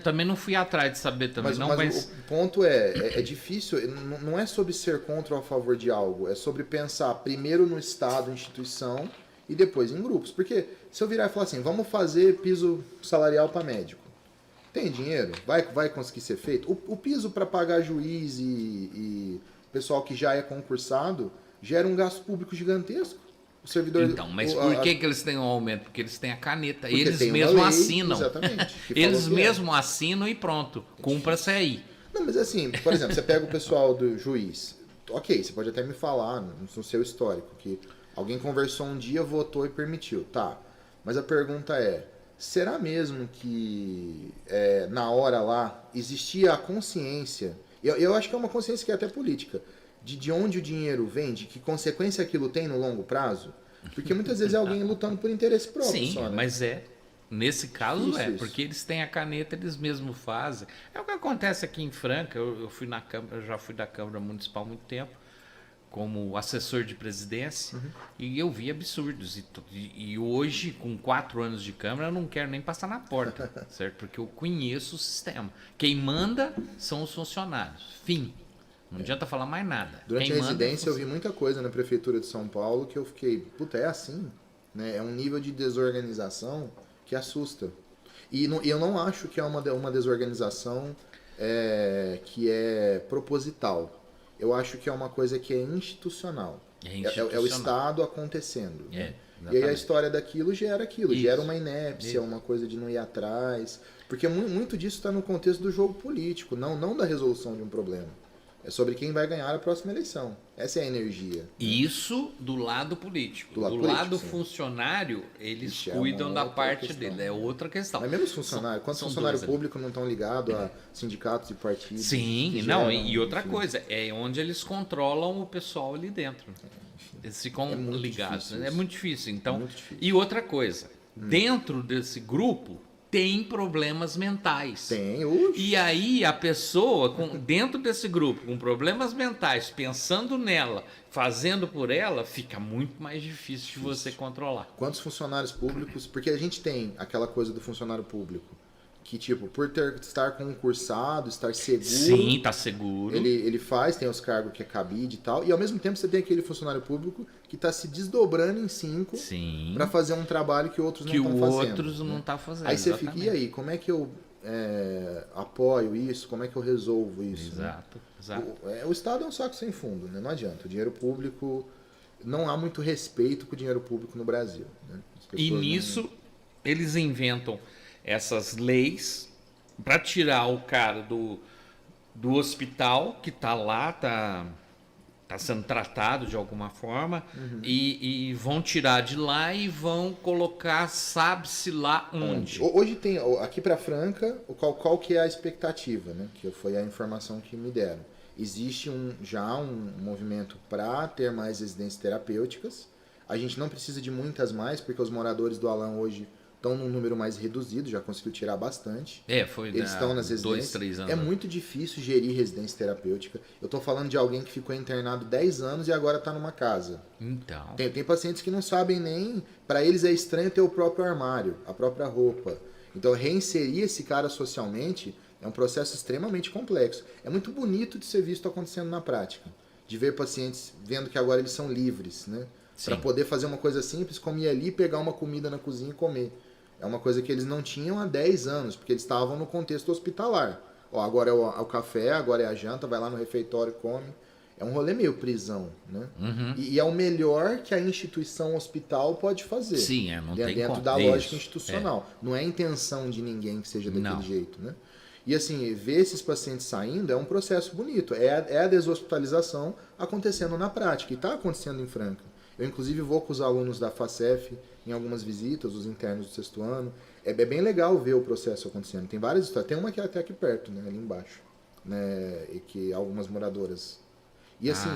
Também não fui atrás de saber também. Mas o ponto é difícil, não é sobre ser contra ou a favor de algo, é sobre pensar primeiro no Estado, instituição, e depois em grupos. Porque se eu virar e falar assim, vamos fazer piso salarial para médico, tem dinheiro? Vai conseguir ser feito? O piso para pagar juiz e pessoal que já é concursado gera um gasto público gigantesco. O servidor, então, mas por que eles têm um aumento? Porque eles têm a caneta. Eles mesmos assinam. Exatamente. Eles mesmos assinam e pronto. Cumpra-se aí. Não, mas assim, por exemplo, você pega o pessoal do juiz. Ok, você pode até me falar no seu histórico que alguém conversou um dia, votou e permitiu. Tá. Mas a pergunta será mesmo que na hora lá existia a consciência... Eu acho que é uma consciência que é até política, de onde o dinheiro vem, de que consequência aquilo tem no longo prazo? Porque muitas vezes é alguém lutando por interesse próprio. Sim, só, né? mas nesse caso Isso. porque eles têm a caneta, eles mesmos fazem. É o que acontece aqui em Franca. Eu fui na Câmara, eu já fui da Câmara Municipal há muito tempo, como assessor de presidência, e eu vi absurdos. E hoje, com 4 anos de Câmara, eu não quero nem passar na porta, certo? Porque eu conheço o sistema. Quem manda são os funcionários. Fim. Não adianta falar mais nada. Durante Quem a manda residência eu vi muita coisa na Prefeitura de São Paulo que eu fiquei, puta, é assim? Né? É um nível de desorganização que assusta. E eu não acho que é uma desorganização que é proposital. Eu acho que é uma coisa que é institucional. É o Estado acontecendo. Né? E aí a história daquilo gera aquilo. Isso. Gera uma inépcia, uma coisa de não ir atrás. Porque muito disso está no contexto do jogo político, não da resolução de um problema. É sobre quem vai ganhar a próxima eleição. Essa é a energia. Né? Isso do lado político. Do lado funcionário, eles cuidam da parte dele. É outra questão. Mas mesmo os funcionários, quantos funcionários públicos não estão ligados a sindicatos e partidos? Sim, não, e outra coisa, é onde eles controlam o pessoal ali dentro. Eles ficam ligados. É muito difícil. Então, muito difícil. E outra coisa, dentro desse grupo tem problemas mentais. Tem. E aí a pessoa, dentro desse grupo, com problemas mentais, pensando nela, fazendo por ela, fica muito mais difícil de você controlar. Quantos funcionários públicos... Porque a gente tem aquela coisa do funcionário público, que tipo, por estar concursado, estar seguro... Sim, tá seguro. Ele tem os cargos que é cabide e tal, e ao mesmo tempo você tem aquele funcionário público que está se desdobrando em 5 para fazer um trabalho que outros não estão fazendo. Que outros não estão fazendo. Aí você fica, e aí, como é que eu apoio isso? Como é que eu resolvo isso? Exato, né? exato. O Estado é um saco sem fundo, né? Não adianta. O dinheiro público... Não há muito respeito com o dinheiro público no Brasil. Né? E nisso eles inventam essas leis para tirar o cara do hospital que está lá, tá sendo tratado de alguma forma, e vão tirar de lá e vão colocar, sabe-se lá onde. Hoje tem, aqui para Franca, qual que é a expectativa, né? Que foi a informação que me deram. Existe já um movimento para ter mais residências terapêuticas. A gente não precisa de muitas mais, porque os moradores do Alan hoje estão num número mais reduzido, já conseguiu tirar bastante. Eles estão nas residências. 2, 3 anos. É muito difícil gerir residência terapêutica. Eu estou falando de alguém que ficou internado 10 anos e agora está numa casa. Então. Tem pacientes que não sabem nem... Para eles é estranho ter o próprio armário, a própria roupa. Então, reinserir esse cara socialmente é um processo extremamente complexo. É muito bonito de ser visto acontecendo na prática. De ver pacientes vendo que agora eles são livres, né? Para poder fazer uma coisa simples, como ir ali, pegar uma comida na cozinha e comer. É uma coisa que eles não tinham há 10 anos, porque eles estavam no contexto hospitalar. Agora é o café, agora é a janta, vai lá no refeitório e come. É um rolê meio prisão, né? E é o melhor que a instituição hospital pode fazer. Sim, não tem como. Dentro da lógica institucional. Não é a intenção de ninguém que seja daquele jeito, né? E assim, ver esses pacientes saindo é um processo bonito. É a deshospitalização acontecendo na prática. E está acontecendo em Franca. Eu, inclusive, vou com os alunos da FACEF em algumas visitas, os internos do 6º ano. É bem legal ver o processo acontecendo. Tem várias histórias. Tem uma que é até aqui perto, né, ali embaixo. Né, e que algumas moradoras. E assim,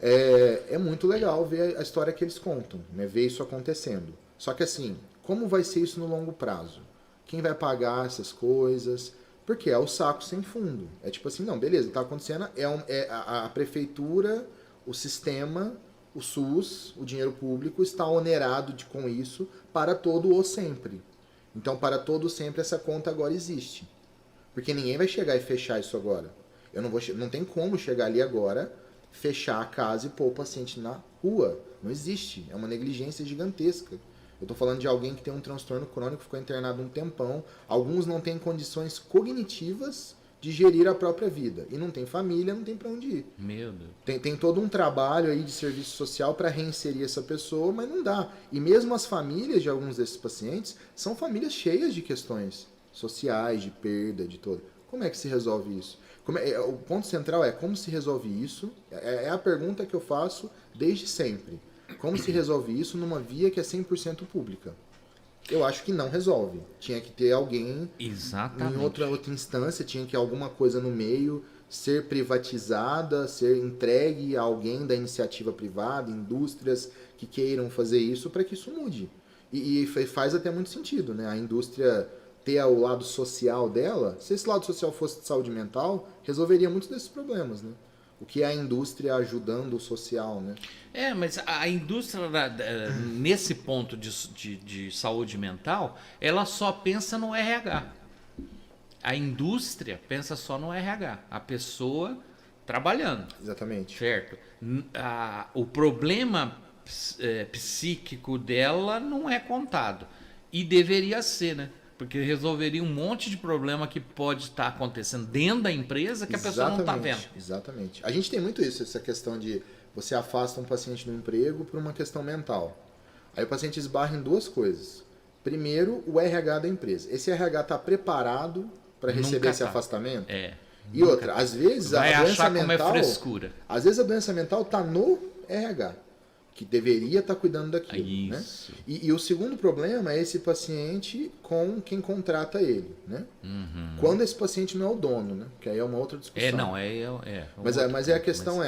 é muito legal ver a história que eles contam, né, ver isso acontecendo. Só que assim, como vai ser isso no longo prazo? Quem vai pagar essas coisas? Porque é o saco sem fundo. É tipo assim, não, beleza, está acontecendo, a prefeitura, o sistema, o SUS, o dinheiro público está onerado com isso para todo o sempre. Então, para todo o sempre, essa conta agora existe. Porque ninguém vai chegar e fechar isso agora. Não tem como chegar ali agora, fechar a casa e pôr o paciente na rua. Não existe. É uma negligência gigantesca. Eu estou falando de alguém que tem um transtorno crônico, ficou internado um tempão. Alguns não têm condições cognitivas de gerir a própria vida. E não tem família, não tem para onde ir. Meu Deus. Tem todo um trabalho aí de serviço social para reinserir essa pessoa, mas não dá. E mesmo as famílias de alguns desses pacientes são famílias cheias de questões sociais, de perda, de todo. Como é que se resolve isso? O ponto central é como se resolve isso. É a pergunta que eu faço desde sempre. Como se resolve isso numa via que é 100% pública? Eu acho que não resolve. Tinha que ter alguém em outra instância, tinha que alguma coisa no meio, ser privatizada, ser entregue a alguém da iniciativa privada, indústrias que queiram fazer isso, para que isso mude. E faz até muito sentido, né? A indústria ter o lado social dela, se esse lado social fosse de saúde mental, resolveria muitos desses problemas, né? O que é a indústria ajudando o social, né? Mas a indústria, nesse ponto de saúde mental, ela só pensa no RH. A indústria pensa só no RH. A pessoa trabalhando. Exatamente. Certo? O problema psíquico dela não é contado. E deveria ser, né? Porque resolveria um monte de problema que pode estar acontecendo dentro da empresa que a pessoa não está vendo. Exatamente. A gente tem muito isso, essa questão de você afasta um paciente do emprego por uma questão mental. Aí o paciente esbarra em duas coisas. Primeiro, o RH da empresa. Esse RH está preparado para receber esse afastamento? E outra, às vezes a doença mental, como é frescura. Às vezes a doença mental está no RH, que deveria estar cuidando daquilo. Né? E o segundo problema é esse paciente com quem contrata ele. Né? Quando esse paciente não é o dono, né? Que aí é uma outra discussão. Mas a questão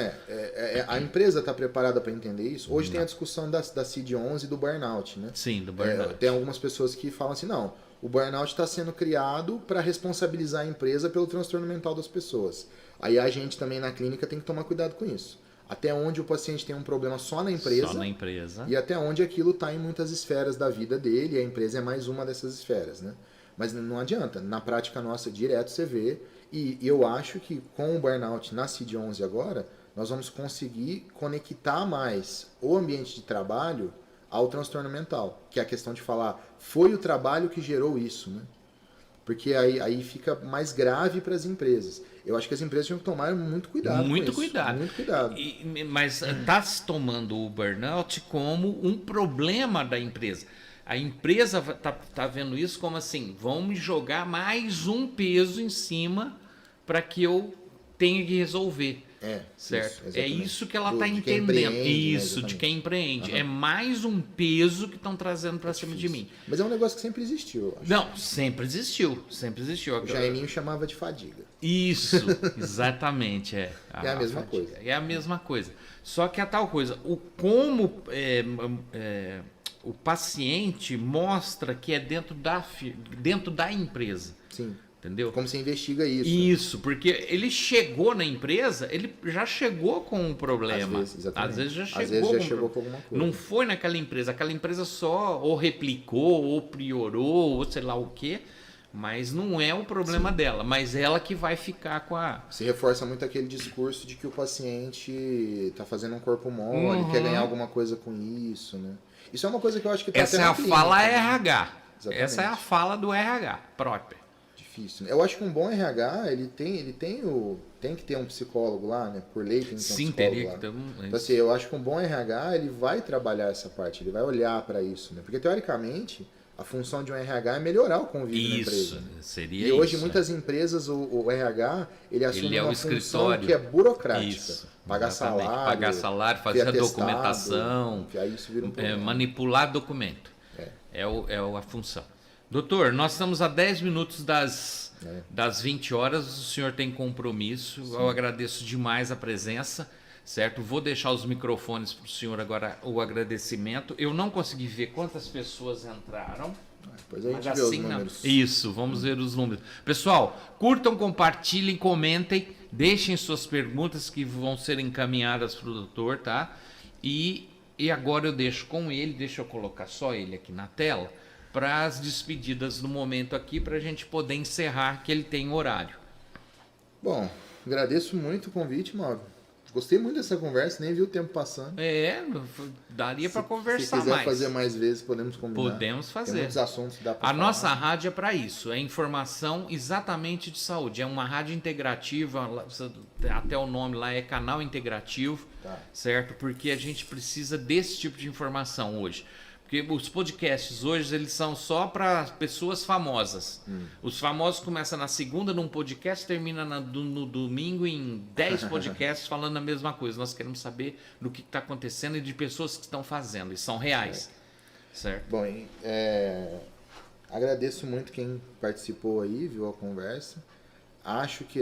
a empresa está preparada para entender isso? Hoje tem a discussão da CID-11 e do burnout. Né? Sim, do burnout. Tem algumas pessoas que falam assim, não, o burnout está sendo criado para responsabilizar a empresa pelo transtorno mental das pessoas. Aí a gente também na clínica tem que tomar cuidado com isso. Até onde o paciente tem um problema só na empresa. E até onde aquilo está em muitas esferas da vida dele, e a empresa é mais uma dessas esferas. Né? Mas não adianta, na prática nossa, direto você vê, e eu acho que com o burnout na CID-11 agora, nós vamos conseguir conectar mais o ambiente de trabalho ao transtorno mental, que é a questão de falar, foi o trabalho que gerou isso, né? Porque aí fica mais grave para as empresas. Eu acho que as empresas tinham que tomar muito cuidado com isso. Muito cuidado. Mas está se tomando o burnout como um problema da empresa. A empresa tá vendo isso como assim, vão me jogar mais um peso em cima para que eu tenha que resolver. Certo? Isso que ela está entendendo. Isso, de quem empreende. É mais um peso que estão trazendo para cima de mim. Mas é um negócio que sempre existiu. Eu acho. Não, sempre existiu. O Jaiminho chamava de fadiga. Isso, exatamente. É a mesma coisa. É a mesma coisa. Só que a tal coisa, o paciente mostra que é dentro da empresa. Sim. Entendeu? Como você investiga isso. Isso, porque ele chegou na empresa, ele já chegou com um problema. Às vezes já chegou com alguma coisa. Não foi naquela empresa. Aquela empresa só ou replicou, ou priorou, ou sei lá o quê. Mas não é o problema dela. Mas ela que vai ficar com a... Se reforça muito aquele discurso de que o paciente está fazendo um corpo mole, quer ganhar alguma coisa com isso, né? Isso é uma coisa que eu acho que está Essa é a fala RH. Essa é a fala do RH própria. Difícil. Eu acho que um bom RH, ele tem que ter um psicólogo lá, né? Por lei tem que ter um psicólogo teria lá. que ter Então, assim, eu acho que um bom RH, ele vai trabalhar essa parte, ele vai olhar para isso, né? Porque, teoricamente, a função de um RH é melhorar o convívio na empresa. Seria e hoje, muitas empresas, o RH, ele assume uma função que é burocrática. Pagar salário, fazer a documentação, aí isso vira um problema. Manipular documento. É a função. Doutor, nós estamos a 10 minutos das 20 horas, o senhor tem compromisso, eu agradeço demais a presença, certo? Vou deixar os microfones para o senhor agora, o agradecimento. Eu não consegui ver quantas pessoas entraram. Depois a gente vê os números. Isso, vamos ver os números. Pessoal, curtam, compartilhem, comentem, deixem suas perguntas que vão ser encaminhadas para o doutor, tá? E agora eu deixo com ele, deixa eu colocar só ele aqui na tela, para as despedidas do momento aqui, para a gente poder encerrar, que ele tem horário. Bom, agradeço muito o convite, Mauro. Gostei muito dessa conversa, nem vi o tempo passando. Daria para conversar mais. Se quiser fazer mais vezes, podemos combinar. Podemos fazer. Tem muitos assuntos que dá para falar. A nossa rádio é para isso, é informação exatamente de saúde. É uma rádio integrativa, até o nome lá é canal integrativo, certo? Porque a gente precisa desse tipo de informação hoje. Porque os podcasts hoje, eles são só para pessoas famosas. Os famosos começam na segunda num podcast, termina no domingo em 10 podcasts falando a mesma coisa. Nós queremos saber do que está acontecendo e de pessoas que estão fazendo. E são reais. Certo? Bom, agradeço muito quem participou aí, viu a conversa. acho que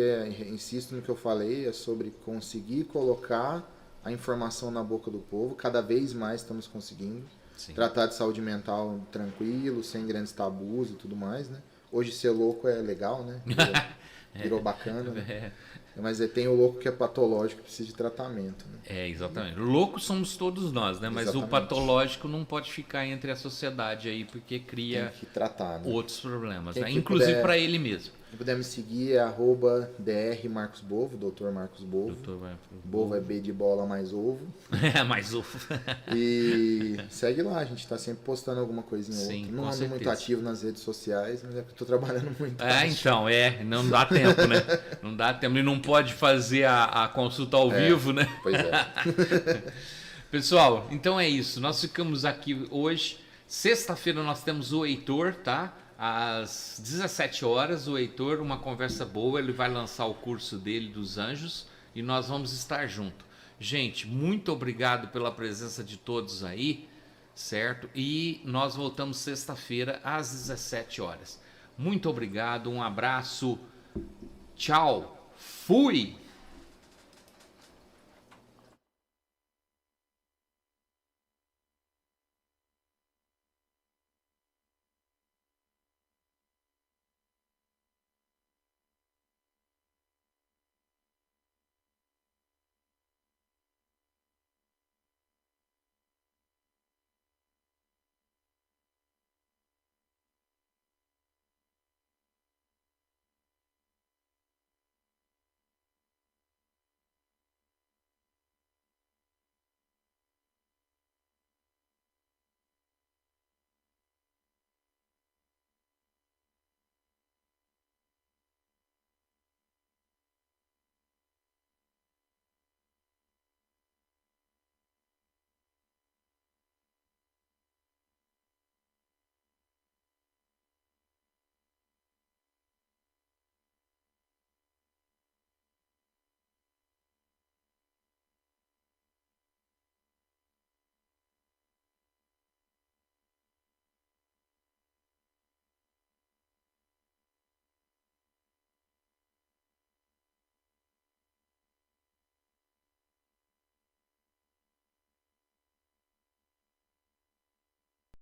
insisto no que eu falei, é sobre conseguir colocar a informação na boca do povo. Cada vez mais estamos conseguindo. Sim. Tratar de saúde mental tranquilo, sem grandes tabus e tudo mais, né? Hoje ser louco é legal, né? Virou bacana, né? Mas tem o louco que é patológico, que precisa de tratamento, né? Exatamente. Loucos somos todos nós, né? Mas exatamente. O patológico não pode ficar entre a sociedade aí, porque cria tem que tratar, né? Outros problemas, né? Inclusive para ele mesmo. Quem puder me seguir é @drmarcosbovo, Dr. Marcos Bovo. Bovo é B de bola mais ovo. Mais ovo. E segue lá, a gente está sempre postando alguma coisinha ou outra. Não ando muito ativo nas redes sociais, mas é porque eu tô trabalhando muito. Então, não dá tempo, né? Não dá tempo. E não pode fazer a consulta ao vivo, né? Pois é. Pessoal, então é isso. Nós ficamos aqui hoje. Sexta-feira nós temos o Heitor, tá? Às 17 horas, o Heitor, uma conversa boa, ele vai lançar o curso dele dos anjos e nós vamos estar junto. Gente, muito obrigado pela presença de todos aí, certo? E nós voltamos sexta-feira às 17 horas. Muito obrigado, um abraço, tchau, fui!